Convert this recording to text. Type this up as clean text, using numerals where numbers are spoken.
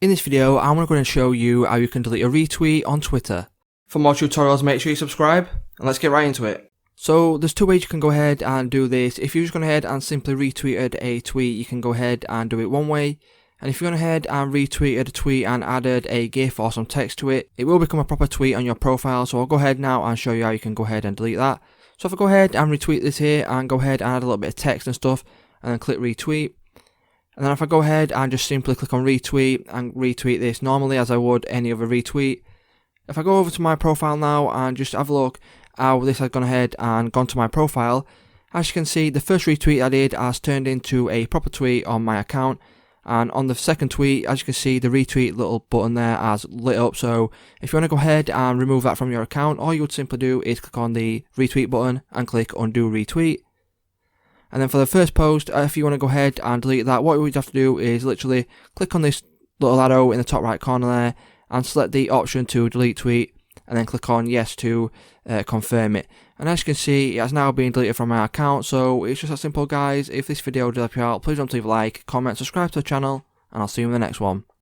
In this video, I'm going to show you how you can delete a retweet on Twitter. For more tutorials, make sure you subscribe, and let's get right into it. So there's two ways you can go ahead and do this. If you've just gone ahead and simply retweeted a tweet, you can go ahead and do it one way. And if you've gone ahead and retweeted a tweet and added a GIF or some text to it, it will become a proper tweet on your profile. So I'll go ahead now and show you how you can go ahead and delete that. So if I go ahead and retweet this here and go ahead and add a little bit of text and stuff, and then click retweet. And then if I go ahead and just simply click on retweet and retweet this normally as I would any other retweet. If I go over to my profile now and just have a look how this has gone ahead and gone to my profile, as you can see the first retweet I did has turned into a proper tweet on my account. And on the second tweet, as you can see, the retweet little button there has lit up. So if you want to go ahead and remove that from your account, all you would simply do is click on the retweet button and click undo retweet. And then for the first post, if you want to go ahead and delete that, what you would have to do is literally click on this little arrow in the top right corner there and select the option to delete tweet, and then click on yes to confirm it. And as you can see, it has now been deleted from my account. So it's just that simple, guys. If this video did help you out, please don't leave a like, comment, subscribe to the channel, and I'll see you in the next one.